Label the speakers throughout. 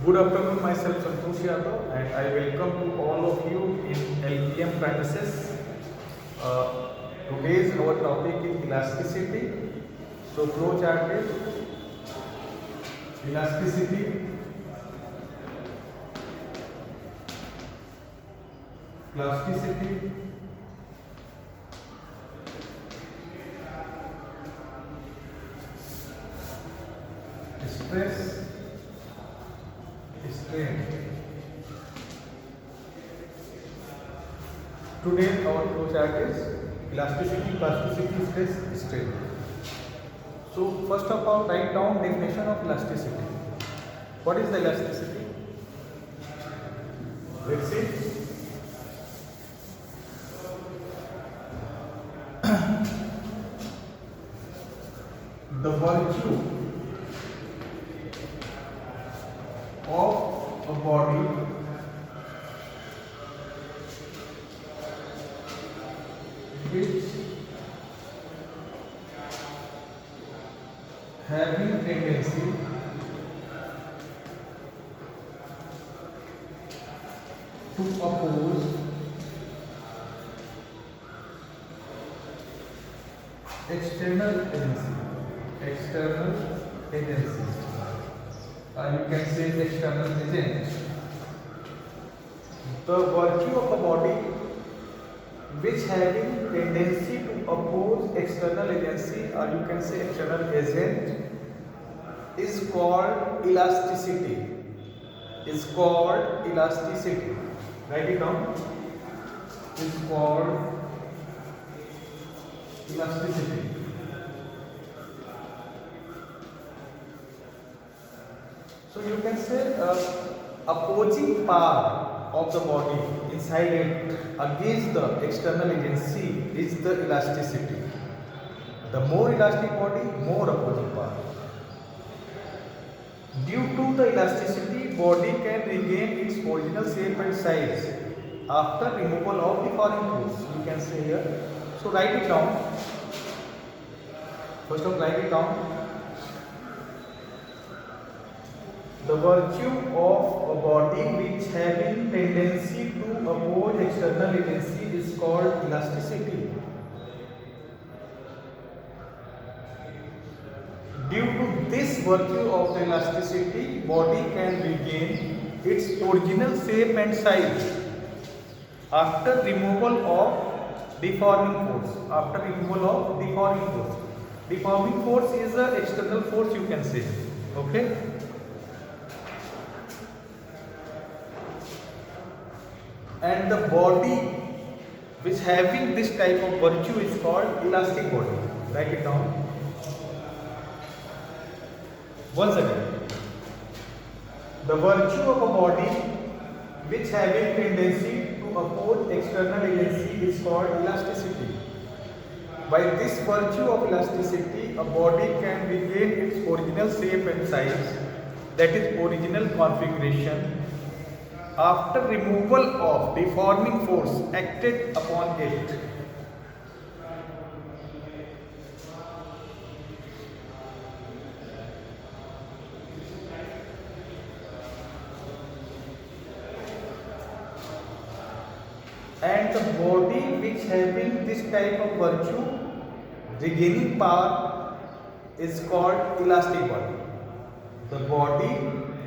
Speaker 1: Good afternoon, myself Santosh Yadav, and I welcome to all of you in LPM premises. Today's our topic is elasticity. So flow chart is elasticity, plasticity, stress, strain. Today our flow chart is elasticity, plasticity, stress, strain. So first of all, write down definition of elasticity. What is the elasticity? Let's see. The virtue of a body which having tendency to oppose external agencies, you can say external agent. The virtue of a body which having tendency to oppose external agency, or you can say external agent, is called elasticity. Is called elasticity. Write it down. Is called elasticity. So you can say opposing power of the body inside it against the external agency is the elasticity. The more elastic body, more opposing power. Due to the elasticity, body can regain its original shape and size after removal of the foreign force. You can say here. So write it down. First of all, write it down. The virtue of a body which having tendency to oppose external agency is called elasticity. Due to this virtue of the elasticity, body can regain its original shape and size after removal of deforming force. After removal of deforming force. Deforming force is an external force, you can say. Okay. And the body which having this type of virtue is called elastic body. Write it down. Once again, the virtue of a body which having tendency to oppose external agency is called elasticity. By this virtue of elasticity, a body can regain its original shape and size, that is original configuration, after removal of deforming force acted upon it. And the body which having this type of virtue, regaining power, is called elastic body. The body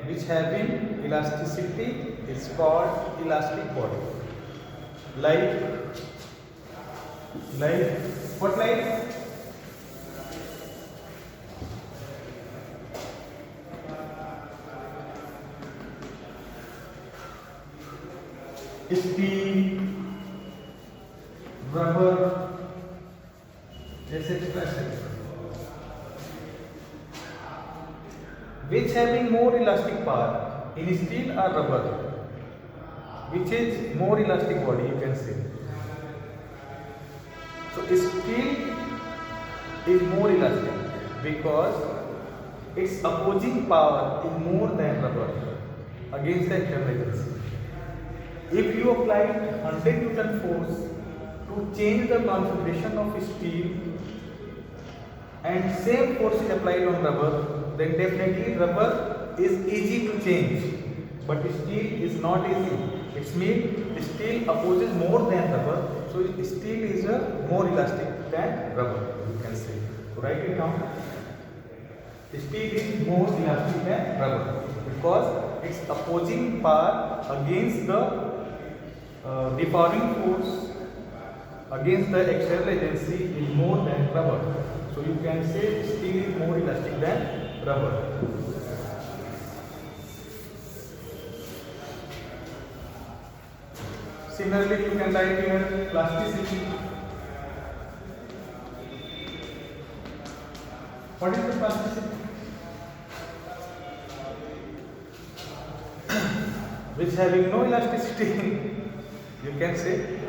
Speaker 1: which having elasticity is called elastic body. Like what like? Steel, rubber, etc. Which having more elastic power in steel or rubber, which is more elastic body, you can say. So steel is more elastic because its opposing power is more than rubber against the external agency. If you apply 100 Newton force to change the configuration of steel and same force is applied on rubber, then definitely rubber is easy to change. but steel is not easy. It means steel opposes more than rubber, so steel is more elastic than rubber, you can say. So write it down. Steel is more elastic than rubber because its opposing power against the deforming force against the external agency is more than rubber. So you can say steel is more elastic than rubber. Similarly, you can write here plasticity. What is the plasticity? Which having no elasticity, you can say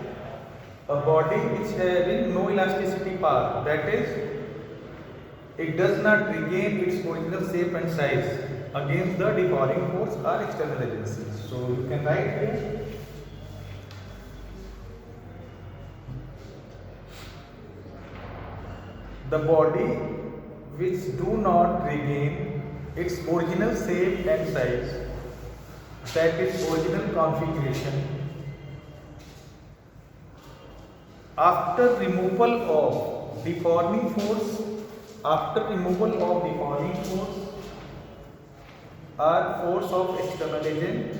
Speaker 1: a body which having no elasticity power, that is, it does not regain its original shape and size against the deforming force or external agencies. So you can write here the body which do not regain its original shape and size, that is original configuration, after removal of deforming force, or force of external agent,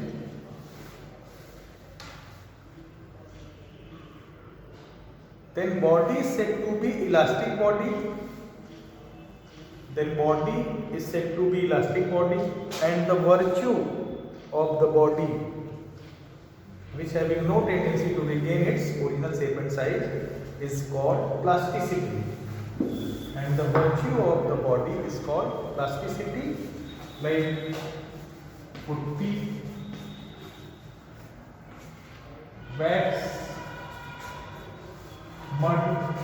Speaker 1: then body is said to be elastic body. Then body is said to be elastic body, and the virtue of the body which having no tendency to regain its original shape and size is called plasticity. And the virtue of the body is called plasticity, like putty, wax, mud,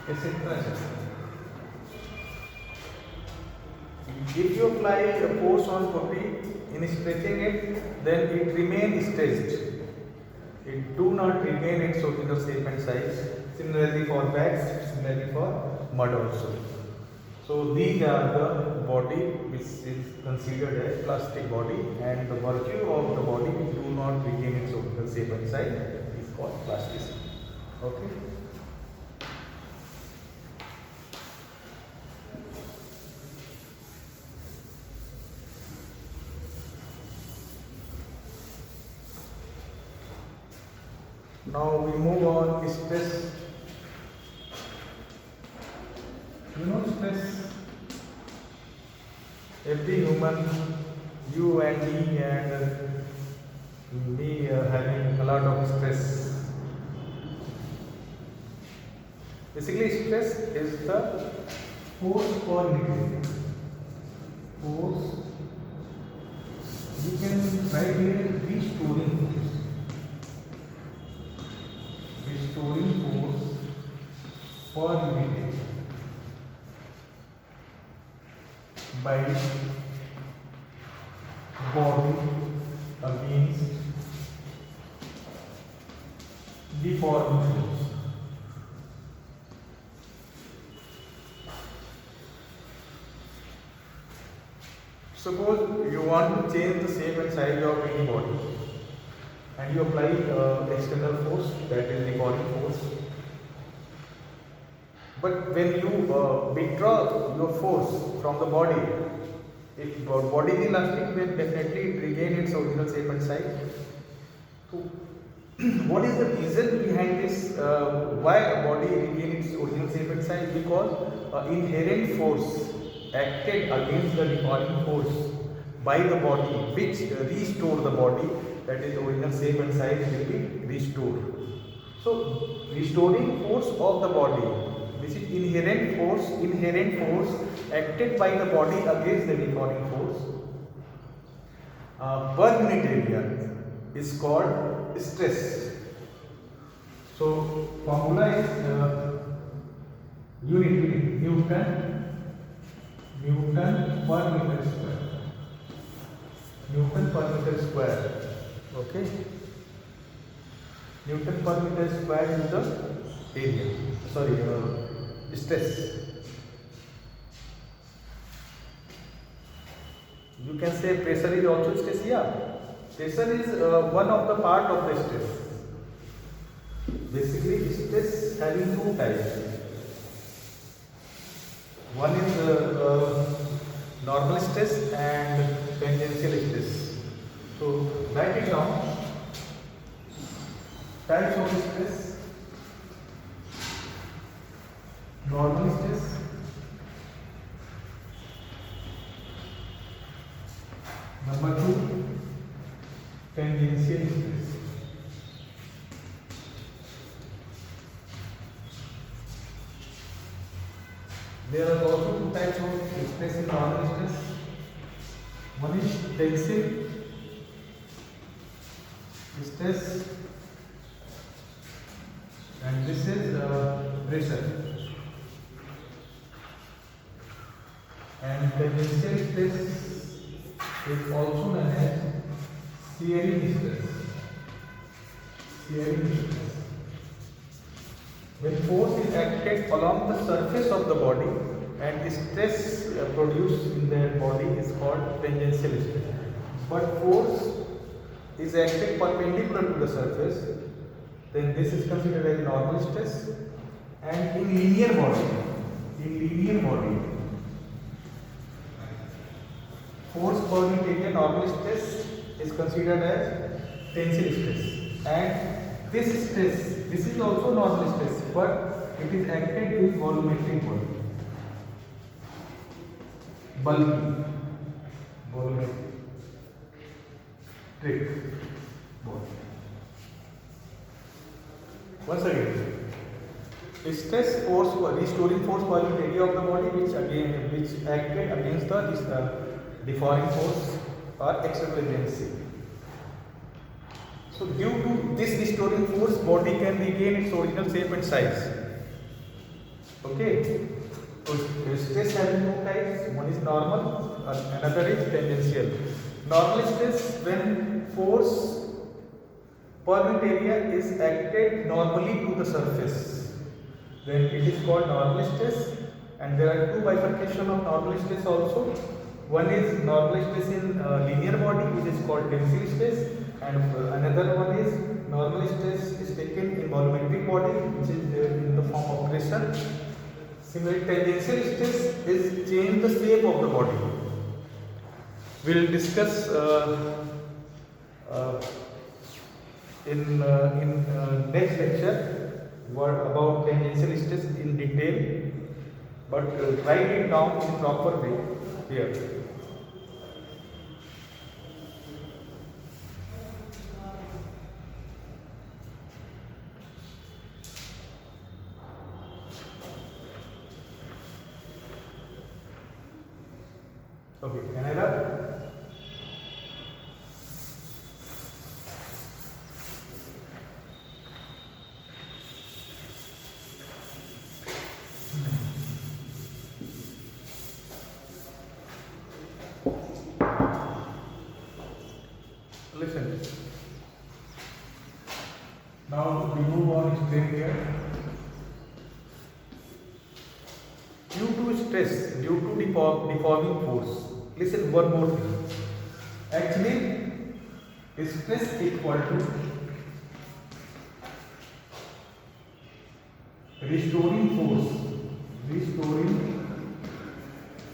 Speaker 1: etc. If you apply a force on putty in stretching it, then it remains stretched. It do not regain its original shape and size. Similarly for wax, similarly for mud also. So these are the body which is considered as plastic body, and the virtue of the body which do not regain its original shape and size is called plasticity. Okay. Now we move on stress. You know stress? Every human, you and me having a lot of stress. Basically, stress is the force for negative. Force, you can write here restoring force. Restoring force for unity by body against deforming force. Suppose you want to change the shape and size of any body, and you apply external force, that is deforming force. But when you withdraw your force from the body, if body is elastic, then definitely it regain its original shape and size. So, what is the reason behind this? Why a body regain its original shape and size? Because inherent force acted against the deforming force by the body, which restore the body, that is the original shape and size will be restored. So restoring force of the body, which is inherent force acted by the body against the deforming force, per unit area is called stress. So formula is unit Newton per meter square. Newton per meter square. Okay. Newton per meter square is the area. Sorry, stress. You can say pressure is also stress. Yeah, pressure is one of the part of the stress. Basically, stress having two types. One is normal stress and tangential stress. So write it down. Types of stress: normal stress, number two, tangential stress. There are also two types of stress in normal stress. One is tensile stress, and this is pressure. And tangential stress is also known as shearing stress. Shearing stress. When force is acted along the surface of the body and stress produced in the body is called tangential stress. But force is acted perpendicular to the surface, then this is considered as normal stress. And in linear body, force per unit area normal stress is considered as tensile stress. And this is also normal stress, but it is acted in volumetric body. Bulky, volumetric body. Once again, stress force, restoring force per unit area of the body, which acted against the deforming force or external agency. So due to this restoring force, body can regain its original shape and size. Okay. So stress having two types. One is normal, another is tangential. Normal stress, when force per unit area is acted normally to the surface, then it is called normal stress. And there are two bifurcation of normal stress also. One is normal stress in linear body, which is called tensile stress, and another one is normal stress is taken in volumetric body, which is in the form of pressure. Similarly, tangential stress is change the shape of the body. We will discuss in next lecture about tangential stress in detail, but write it down in proper way here. Okay, can I wrap? Listen. Now we move on strain here. Due to stress, due to deforming force. Listen one more thing. Actually, stress equal to restoring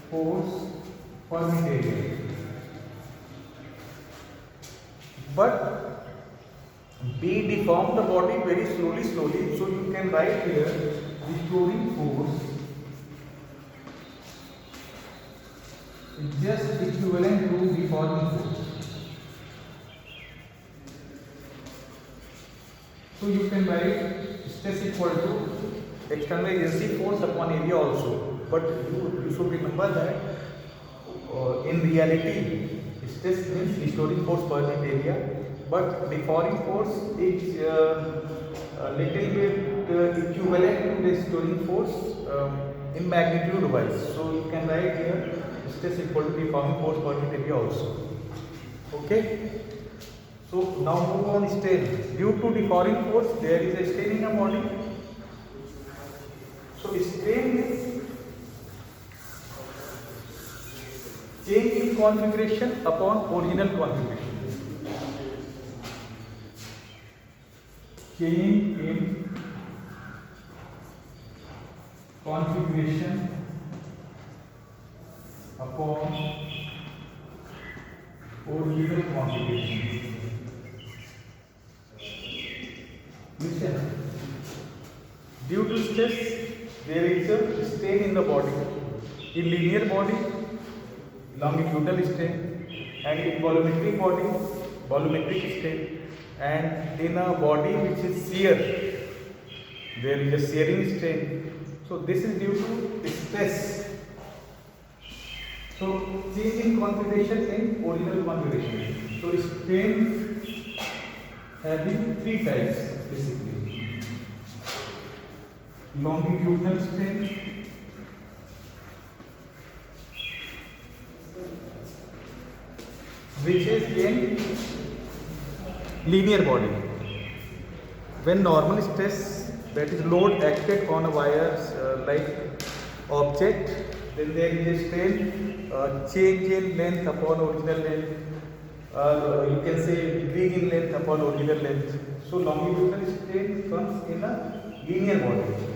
Speaker 1: force per unit area. But B deform the body very slowly, so you can write here restoring force is just equivalent to deforming force. So you can write stress equal to external agency force upon area also. But you should remember that in reality, stress means restoring force per unit area, but deforming force is a little bit equivalent to restoring force in magnitude wise. So you can write here stress equal to deforming force per unit area also. Okay. So now move on strain. Due to deforming force, there is a strain in a body. So strain is change in configuration upon original configuration. Change in configuration upon original configuration. Listen. Due to stress, there is a strain in the body. In linear body, longitudinal strain, and in volumetric body, volumetric strain, and in a body which is shear, there is a shearing strain. So this is due to stress. So change in configuration in original configuration. So strain having three types basically. Longitudinal strain, which is in linear body. When normal stress, that is load acted on a wire like object, then there is a strain, change in length upon original length, or you can say decrease in length upon original length. So longitudinal strain comes in a linear body.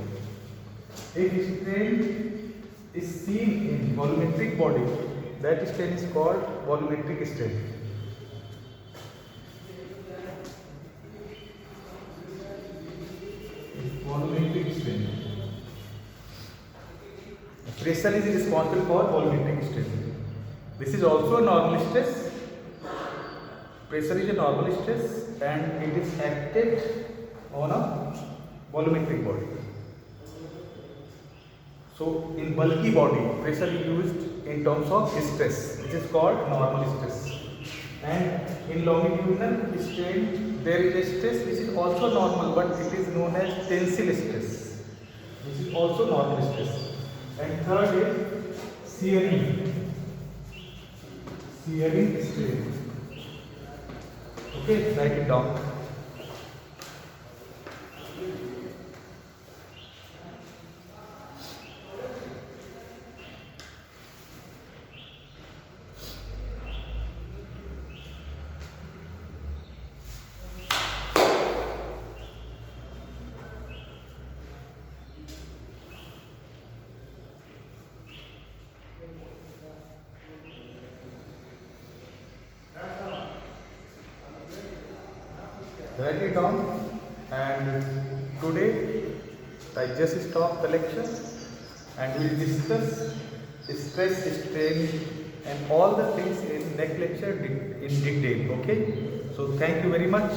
Speaker 1: If strain is seen in volumetric body, that strain is called volumetric strain. Volumetric strain. Pressure is responsible for volumetric strain. This is also a normal stress. Pressure is a normal stress and it is acted on a volumetric body. So in bulky body, pressure is used in terms of stress, which is called normal stress. And in longitudinal strain, there is a stress which is also normal, but it is known as tensile stress, which is also normal stress. And third is shearing strain. Okay, write it down. Write it down, and today I just stop the lecture and we will discuss stress, strain and all the things in next lecture in detail. Okay, so thank you very much.